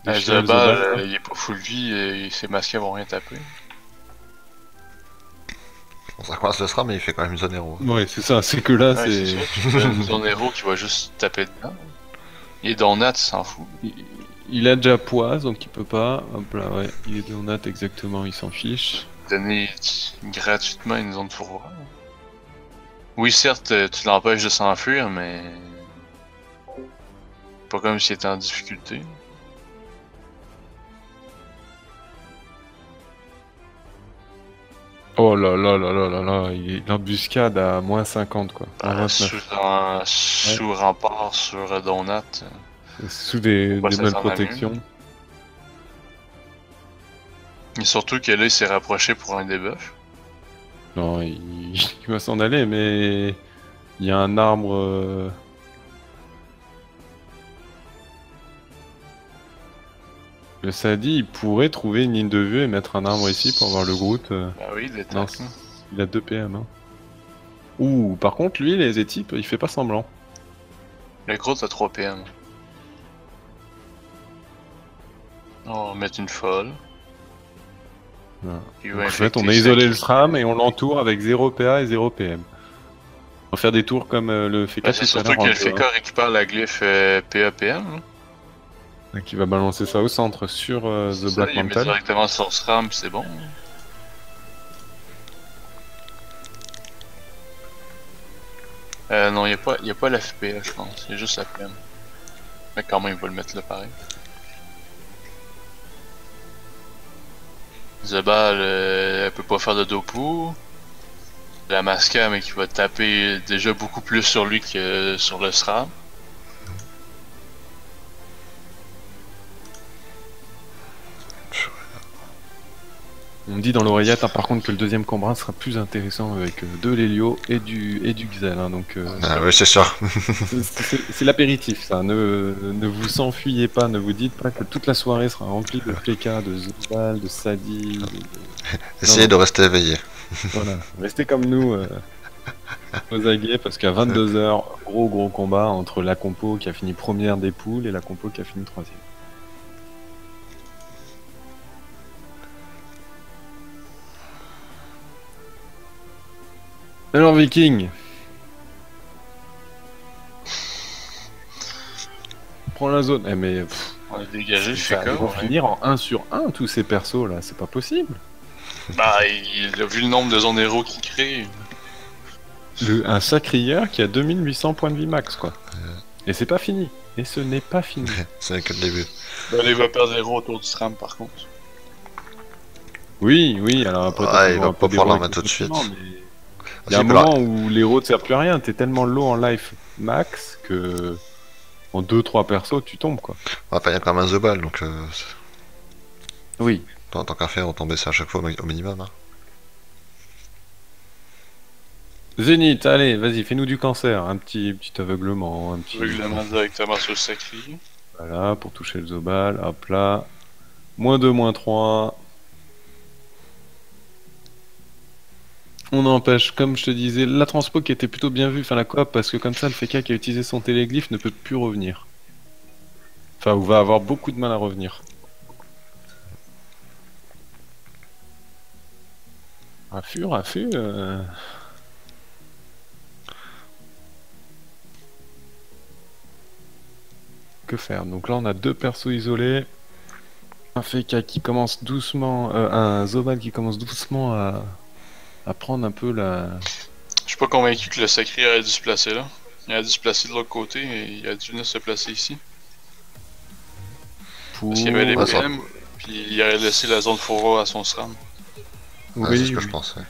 chiens Zobal, Zobal, il est pas full vie et ses masqués vont rien taper. Bon, ça commence le sera, mais il fait quand même zone héros. Ouais, c'est ça, c'est que là, Ouais, c'est c'est... ça. Tu donnes ton héros qui va juste taper dedans. Il est Donat, il s'en fout. Il a déjà poise, donc il peut pas. Hop là, ouais, il est Donat exactement, il s'en fiche. Donner gratuitement une zone de fourroie. Oui, certes, tu l'empêches de s'enfuir, mais. Pas comme s'il était en difficulté. Oh là là là là là là, l'embuscade à moins 50 quoi. Moins 29. Sous rempart sur Donat. Sous des Ouais, ça bonnes s'en a protections. Et surtout que là, il s'est rapproché pour un debuff. Non, il va s'en aller, mais il y a un arbre. Le Sadi, il pourrait trouver une ligne de vue et mettre un arbre ici pour avoir le Groot. Bah oui, il est Non, tank, là. il a 2 PM. Hein. Ouh, par contre, lui, les étypes, il fait pas semblant. Le Groot a 3 PM. On va mettre une folle. Voilà. Il Donc, va en fait, infecter on a isolé Sacri. le SRAM et on l'entoure avec 0 PA et 0 PM. On va faire des tours comme le fait Bah, c'est surtout que le Feka récupère la glyphe PAPM. qui va balancer ça au centre sur The Black Il met Mantle. directement sur SRAM, c'est bon. Non, il n'y a pas l'FPA, je pense. Il y a juste la PM. Mais quand même, il va le mettre là pareil. Zebal, elle peut pas faire de dopu. La Masca, mais qui va taper déjà beaucoup plus sur lui que sur le SRAM. On me dit dans l'oreillette, hein, par contre, que le deuxième combat sera plus intéressant avec de l'Hélio et du Xel. Hein, donc, Ah oui, c'est sûr. c'est l'apéritif, ça. Ne vous enfuyez pas, ne vous dites pas que toute la soirée sera remplie de PK, de Zobal, de Sadi. Essayez de rester éveillé. Voilà, restez comme nous aux aguets, parce qu'à 22h, gros combat entre la compo qui a fini première des poules et la compo qui a fini troisième. Alors Viking, prends la zone. Eh mais On est dégagé, je ça fais va quoi? finir en 1 sur 1 tous ces persos là, c'est pas possible. Bah, il a vu le nombre de zones héros qu'il crée. Un sacrieur qui a 2800 points de vie max quoi. Et c'est pas fini. Et ce n'est pas fini. C'est que le début. Bah, il va perdre héros autour du SRAM par contre. Oui, alors après Ouais, il va pas pouvoir la mettre tout de suite. Il y a un moment où l'héros ne sert plus à rien, t'es tellement low en life max que en 2-3 persos tu tombes quoi. Enfin, il y a quand même un Zobal, donc Oui. tant qu'à faire, autant baisser à chaque fois au minimum. Hein. Zénith, allez, vas-y, fais-nous du cancer, un petit aveuglement, un petit... Règlement directement sur le sacré. Voilà, pour toucher le Zobal, hop là. -2, -3. On empêche, comme je te disais, la transpo qui était plutôt bien vue, enfin la coop, parce que comme ça, le FK qui a utilisé son téléglyphe ne peut plus revenir. Enfin, ou va avoir beaucoup de mal à revenir. Raffut. Que faire? Donc là, on a 2 persos isolés. Un FK qui commence doucement, un Zobal qui commence doucement à prendre un peu la... Je suis pas convaincu que le sacré aurait dû se placer là. Il a dû se placer de l'autre côté et il a dû venir se placer ici. Parce qu'il y avait les PM, puis il aurait laissé la zone fourreau à son SRAM. Ouais, c'est ce que je pensais.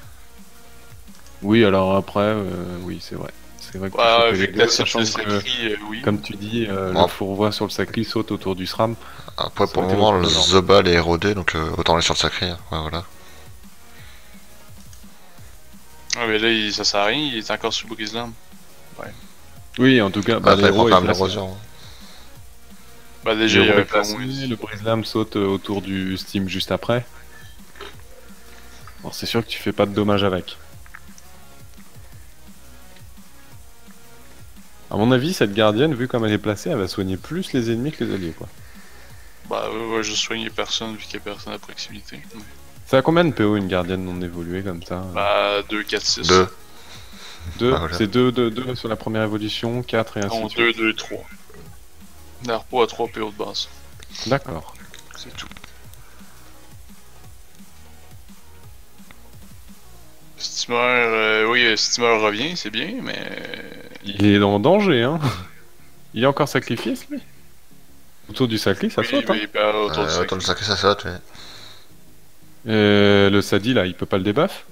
Oui, alors après, oui, c'est vrai. C'est vrai que Ouais, tu vu fais que la sachant le que, sacré, oui. comme tu dis, le fourvoie sur le sacri saute autour du SRAM. Après, pour le moment, le Zobal est érodé, donc autant aller sur le sacré. Hein. Ouais, voilà. Ouais, mais là, ça sert à rien, il est encore sous Brislam. Ouais. Oui, en tout cas, Bah, il prend l'héros quand est même placé. l'érosion. Bah, déjà, il y avait pas placé, le brise-lame saute autour du Steam juste après. Bon, c'est sûr que tu fais pas de dommages avec. À mon avis, cette gardienne, vu comme elle est placée, elle va soigner plus les ennemis que les alliés, quoi. Bah, ouais, je soignais personne vu qu'il y a personne à proximité. Ouais. C'est à combien de PO une gardienne non évoluée comme ça? Bah, 2, 4, 6. 2. 2, Ah, voilà. c'est 2 sur la première évolution, 4 et ainsi Non, de suite. 2, 2, 3. Narpo à 3 PO de base. D'accord. C'est tout. Steamer, oui, Steamer revient, c'est bien, mais... Il est en danger, hein. Il est encore sacrifié, lui. Autour du sacri, ça oui, saute, oui, bah, autour du Autour du sacré, ça saute, oui. Le Sadi, là, il peut pas le debuff.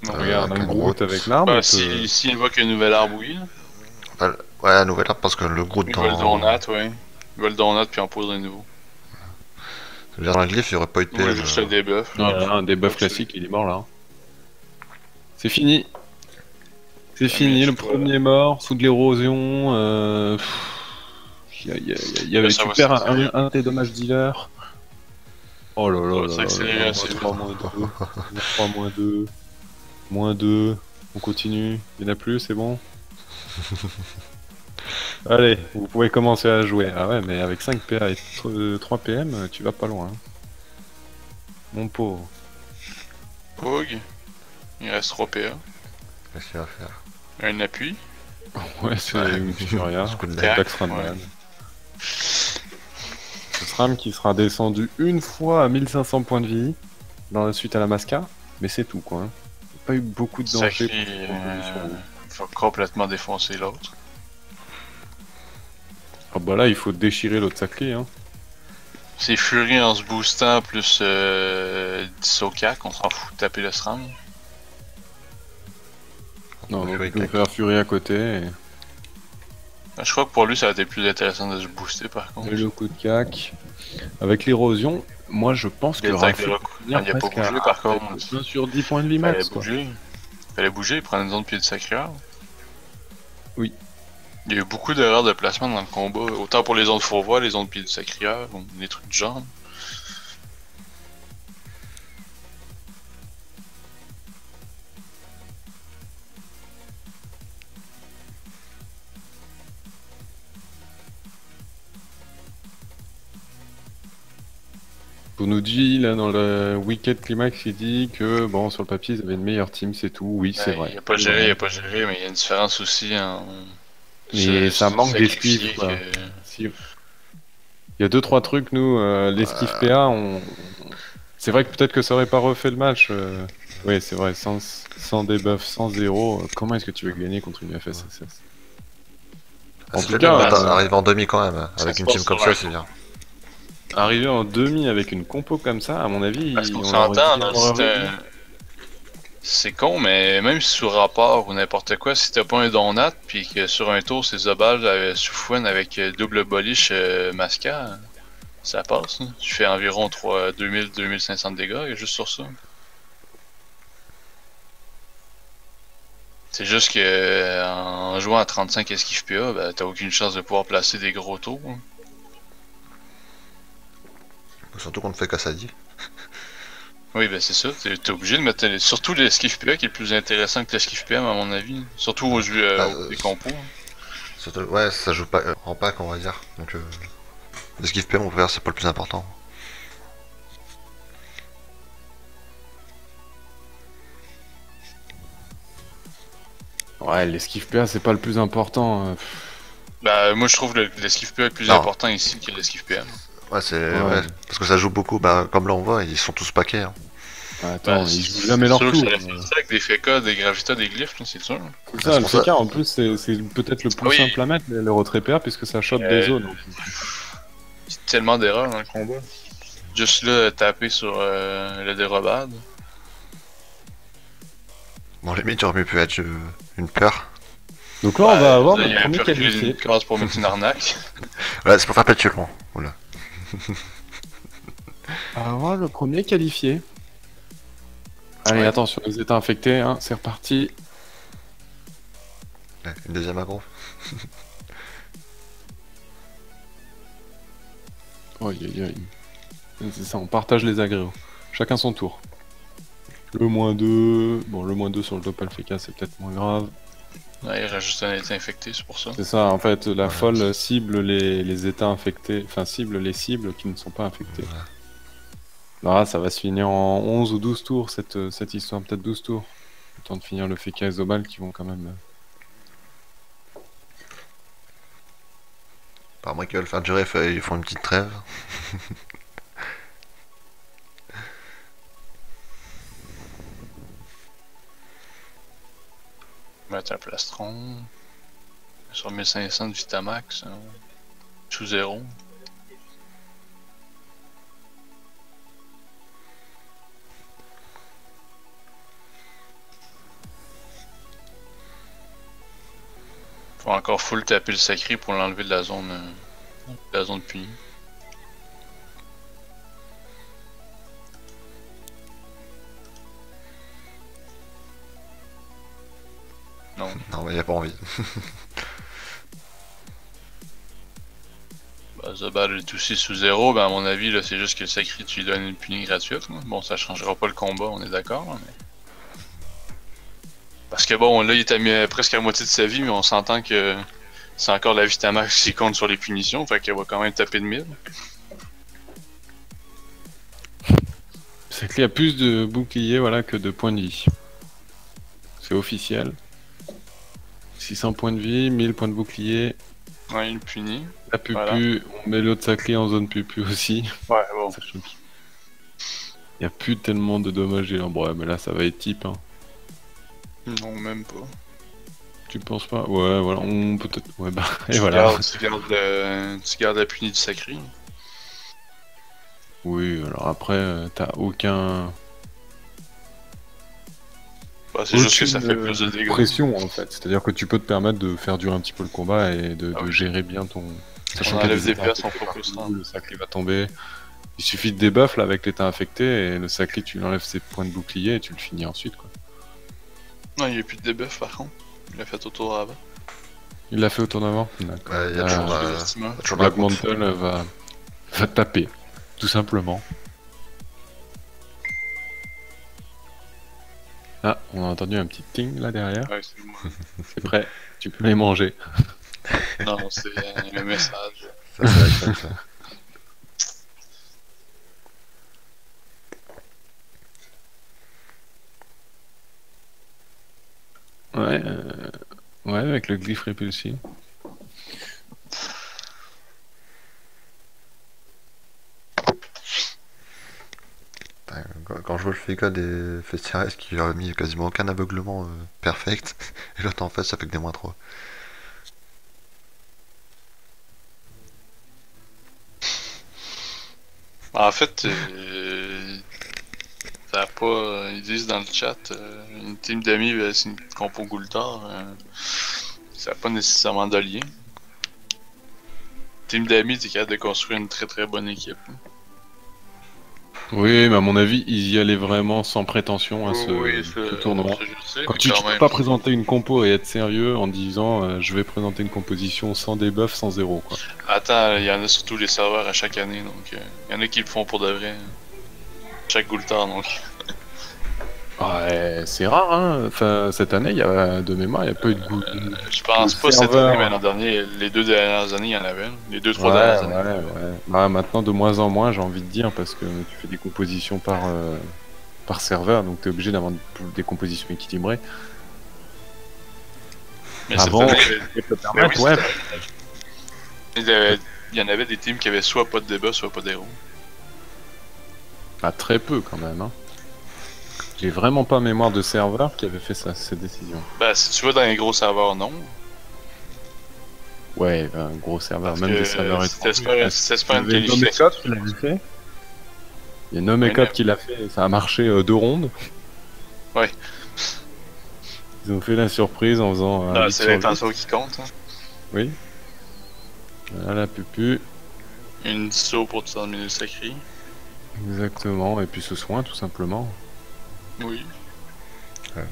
Non, Regarde, avec un un Groot Groot. avec l'arbre. Bah, il peut- s'il invoque une nouvelle arbre, oui. Ouais, la nouvelle arme, parce que le Groot Il dans... va le donat, ouais. Il va le donat puis en poudre à nouveau. Dans la glyphe, il n'y aurait pas eu de Ouais, PL. juste le debuff. Non, là, un debuff classique, il est mort, là. C'est fini. C'est fini, mais le je peux- premier mort, sous de l'érosion. Ça Tu va perds s'accélérer. un de tes dommages dealer. Oh là là Ça va là s'accélérer là, assez -3, -2, -3, -2, -2, on continue, il n'y en a plus, c'est bon. Allez, vous pouvez commencer à jouer. Ah ouais, mais avec 5 PA et 3 PM, tu vas pas loin. Hein. Mon pauvre. Pog. Il reste 3 PA. Qu'est-ce qu'il va faire? Un appui. Ouais, c'est une Furia. Ce coup de Tac. nez. Dax Ramman. Ce SRAM qui sera descendu une fois à 1500 points de vie dans la suite à la Masca, mais c'est tout quoi. Hein. Il n'y a pas eu beaucoup de Ça danger. qui pour va complètement défoncer l'autre. Ah bah là, il faut déchirer l'autre sacré. Hein. C'est Fury en se boostant plus 10 au cac, on s'en fout de taper le SRAM. Non, donc Fury il peut cac. faire Fury à côté. Je crois que pour lui ça a été plus intéressant de se booster par contre. Et le coup de cac. Avec l'érosion, Moi, je pense que Il Rafu a pas presque bougé à par contre. 1 sur 10 points de vie Fallait max. Quoi. bouger. Fallait bouger, prendre une zone de pied de sacreur. Oui. Il y a eu beaucoup d'erreurs de placement dans le combat, autant pour les zones de fourvoie, les zones de pied de sacreur, ou des trucs du genre. On nous dit, là, dans le Wicked Climax, il dit que, bon, sur le papier, ils avaient une meilleure team, c'est tout. Oui, c'est vrai. Il n'y a pas géré, mais il y a une différence aussi en. Mais ça manque d'esquive, quoi. Que... Si. Il y a 2-3 trucs, nous, l'esquive PA, c'est vrai que peut-être que ça aurait pas refait le match. Oui, c'est vrai, sans debuff, sans zéro, comment est-ce que tu veux gagner contre une FSSS? En tout cas, arriver en demi quand même, avec une team comme ça, c'est bien. Arriver en demi avec une compo comme ça, à mon avis, parce qu'on s'entend, c'est con, mais même si sur rapport ou n'importe quoi, si t'as pas un donat, puis que sur un tour, c'est Zobal sous Fouine avec double bolish Masca, ça passe. Hein. Tu fais environ 2000-2500 de dégâts juste sur ça. C'est juste que en jouant à 35 esquive PA, ben, t'as aucune chance de pouvoir placer des gros tours. Hein. Surtout qu'on ne fait qu'à ça dit. Oui, ben c'est ça. T'es obligé de mettre surtout l'esquive PA qui est le plus intéressant que l'esquive PM à mon avis. Surtout aux des compos. Surtout, ouais, ça joue pas en pack, on va dire. Donc l'esquive PM, on peut faire, c'est pas le plus important. Ouais, l'esquive PA, c'est pas le plus important. Bah, moi je trouve l'esquive PA est plus important ici que l'esquive PM. Ouais, ouais, parce que ça joue beaucoup, bah, comme là on voit, ils sont tous paquets. Hein. Attends, ils jouent jamais leur tour. C'est ça avec des FK, des gravitas, des glyphes, c'est sûr. C'est ça, le FK en plus, c'est peut-être le plus simple à mettre, le retrait PA, puisque ça shot des zones. C'est tellement d'erreurs dans le combat. Juste là, taper sur le dérobade. Bon, limite, j'aurais pu être une peur. Donc là, on va avoir le premier qualifié. Une classe pour mettre une arnaque. Ouais, c'est pour faire perpétuellement. Oula. On va avoir le premier qualifié. Allez, attention, les états infectés, hein, c'est reparti. Ouais, une deuxième aggro. C'est ça, on partage les agréos. Chacun son tour. Le -2. Bon, le -2 sur le Doppel FK, c'est peut-être moins grave. Ouais, il rajoute un état infecté, c'est pour ça. C'est ça, en fait, la folle cible les états infectés, enfin cible les cibles qui ne sont pas infectées. Ouais. Là, ça va se finir en 11 ou 12 tours, cette histoire, peut-être 12 tours. Le temps de finir le FK et Zobal qui vont quand même... Par moi qui veulent faire durer, ils font une petite trêve. Mettre un plastron. Sur 1500 de Vitamax. Sous 0. Faut encore full taper le sacré pour l'enlever de la zone punie. Non. Non, mais il a pas envie. Bah, Zobal est aussi sous 0, ben à mon avis, là, c'est juste que le sacré, tu lui donnes une punie gratuite. Là. Bon, ça changera pas le combat, on est d'accord, mais... Parce que bon, là, il est presque à moitié de sa vie, mais on s'entend que c'est encore la Vitamax qui compte sur les punitions, fait qu'elle va quand même taper de 1000. C'est qu'il y a plus de boucliers voilà, que de points de vie. C'est officiel. 600 points de vie, 1000 points de bouclier. Ouais, une punie. La pupu, on met l'autre sacré en zone pupu aussi. Ouais, bon. Il n'y a plus tellement de dommages et ouais, mais là ça va être type. Hein. Non, même pas. Tu penses pas? Ouais, voilà, on peut-être. Ouais, bah, et voilà. Tu gardes la punie du sacré. Oui, alors après, t'as aucun. Bah, c'est juste que ça fait plus de dégâts. Pression en fait, c'est-à-dire que tu peux te permettre de faire durer un petit peu le combat et de gérer bien ton. Sachant que les DPS sont trop frustrants. Le sacré va tomber. Il suffit de debuff là avec l'état infecté et le sacré tu lui enlèves ses points de bouclier et tu le finis ensuite quoi. Non, il n'y a plus de debuff par contre. Il l'a fait au tour avant. Il l'a fait au tournoi. D'accord. Ouais, il y a toujours Black Mantle va taper, tout simplement. Ah, on a entendu un petit ting là derrière. Ouais, c'est moi. C'est prêt, tu peux les manger. Non, c'est le message. Ça, c'est ça. Ouais, ouais, avec le glyphe répulsif. Quand je vois le FK des Festiares qui a mis quasiment aucun aveuglement perfect, et l'autre en fait ça fait que des moins 3. En fait, ça a pas. Ils disent dans le chat, une team d'amis, c'est une compo Gultar. Ça n'a pas nécessairement de lien. Team d'amis, t'es capable de construire une très très bonne équipe. Oui, mais à mon avis, ils y allaient vraiment sans prétention à ce tournoi. Quand tu peux pas présenter une compo et être sérieux en disant je vais présenter une composition sans debuff, sans zéro quoi. Attends, il y en a surtout les serveurs à chaque année, donc il y en a qui le font pour de vrai. Chaque Gultar donc. Ouais, c'est rare hein. Enfin, cette année, il y a de mémoire, il n'y a pas eu de goût. Je pense pas cette année, mais l'an dernier, les 2 dernières années, il y en avait. Les 2-3 dernières années. Ouais. Bah, maintenant, de moins en moins, j'ai envie de dire, parce que tu fais des compositions par serveur, donc tu es obligé d'avoir des compositions équilibrées. Mais avant, ouais. Il y en avait des teams qui avaient soit pas de débat, soit pas d'héros. Ah, très peu quand même. Hein. J'ai vraiment pas mémoire de serveur qui avait fait cette décision. Bah, si tu vas dans les gros serveurs, non. Ouais, un gros serveur, parce même des serveurs étrangers. C'est pas une qualification. Il l'avait fait. Il y a No Makeup qui l'a fait, ça a marché 2 rondes. Ouais. Ils ont fait la surprise en faisant. C'est l'intention qui compte. Hein. Oui. Voilà, pupu. Une disso pour terminer le sacré. Exactement, et puis ce soin tout simplement. Oui. Ouais.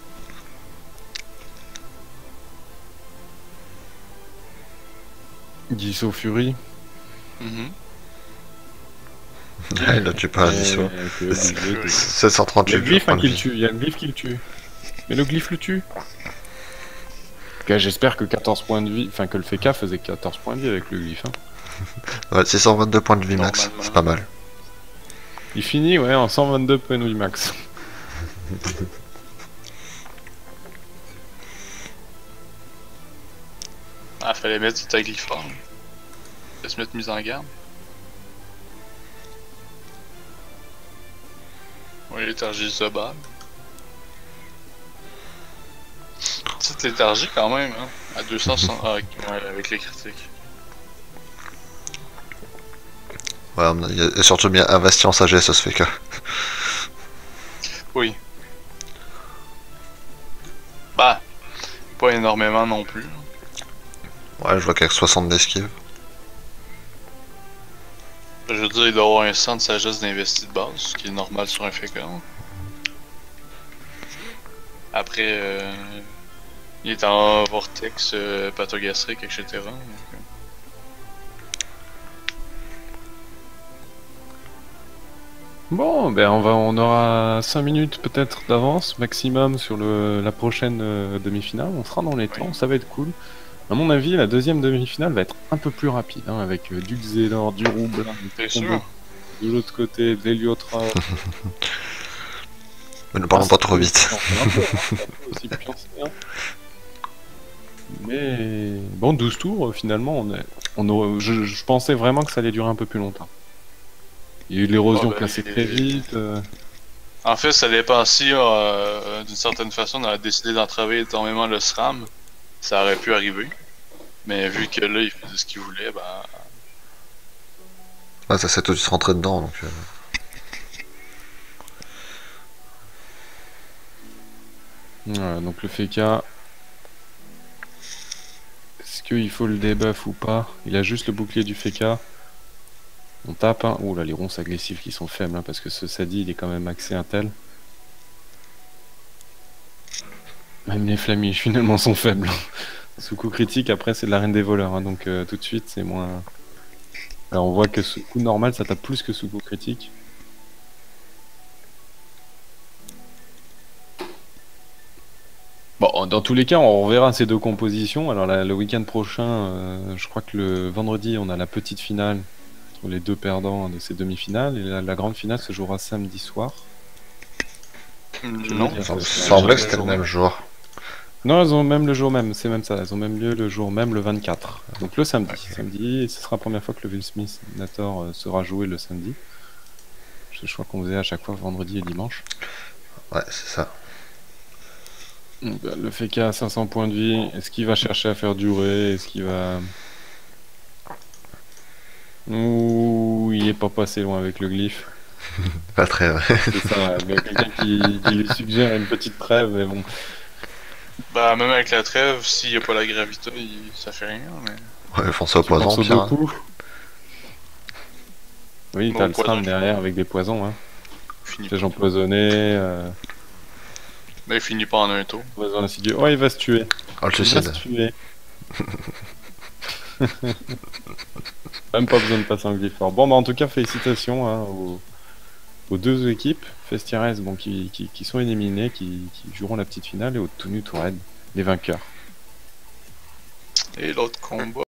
Disso Fury. Là tu pas un Disso. 738 il y a le glyphe qui le tue. Mais le glyphe le tue. J'espère que 14 points de vie, enfin que le FK faisait 14 points de vie avec le glyphe. Hein. Ouais, 622 points de vie max, c'est pas mal. Il finit ouais en 122 points de vie max. Ah, fallait mettre du tag fort. Fallait se mettre mise en garde. Oui, léthargie Zobal. Petite léthargie quand même, hein. À 260 ouais, avec les critiques. Ouais, il y a surtout bien investi en sagesse, ça se fait que. Oui. Bah, pas énormément non plus. Ouais, je vois qu'avec 60 d'esquive. Je veux dire, il doit avoir un 100 de sagesse d'investi de base, ce qui est normal sur un fécond. Après, il est en vortex pathogastrique, etc. Donc, Bon, ben on aura 5 minutes peut-être d'avance maximum sur la prochaine demi-finale. On sera dans les temps, ça va être cool. À mon avis, la deuxième demi-finale va être un peu plus rapide, hein, avec du Xelor, du Roublin, de l'autre côté, de l'Héliotra. Mais ne parlons pas trop vite. Mais bon, 12 tours, finalement, je pensais vraiment que ça allait durer un peu plus longtemps. Il y a eu de l'érosion cassée très vite. En fait, ça dépend si, d'une certaine façon, on a décidé d'entraver énormément le SRAM. Ça aurait pu arriver. Mais vu que là, il faisait ce qu'il voulait, bah... Ouais, ça s'est tout de suite rentré dedans, donc... Voilà, donc le FK... Est-ce qu'il faut le debuff ou pas? Il a juste le bouclier du FK. On tape, hein. Ouh là, les ronces agressives qui sont faibles, hein, parce que ce Sadi, il est quand même axé intel. Même les flamiches, finalement, sont faibles. Sous coup critique, après, c'est de la reine des voleurs, hein, donc tout de suite, c'est moins... Alors, on voit que sous coup normal, ça tape plus que sous coup critique. Bon, dans tous les cas, on reverra ces deux compositions. Alors, le week-end prochain, je crois que le vendredi, on a la petite finale entre les deux perdants de ces demi-finales. Et la grande finale se jouera samedi soir. Non, Il semblait que c'était le même jour. Non, elles ont même le jour même, c'est même ça. Elles ont même lieu le jour même, le 24. Donc le samedi. Samedi, et ce sera la première fois que le Will Smith Nator sera joué le samedi. Je crois qu'on faisait à chaque fois vendredi et dimanche. Ouais, c'est ça. Donc, le FK à 500 points de vie, est-ce qu'il va chercher à faire durer? Est-ce qu'il va... Ouh, il est pas passé loin avec le glyphe. Pas très vrai. C'est ça, il y a quelqu'un qui lui suggère une petite trêve, mais bon. bah même avec la trêve, s'il n'y a pas la gravité, ça fait rien, mais... Ouais, foncer au Tu poison, penses aux pire. deux Hein. coups. Oui, Bon, t'as le poison, SRAM derrière avec des poisons, hein. Fini. Piège empoisonné, Mais il finit pas en un tour. poison insidieux. Oh, il va se tuer. Oh, le Il va se suicide. tuer. Même pas besoin de passer un glyph fort. Bon, bah en tout cas, félicitations hein, aux deux équipes, Festires bon, qui sont éliminées, qui joueront la petite finale, et aux Tonu Tourelle, les vainqueurs. Et l'autre combat.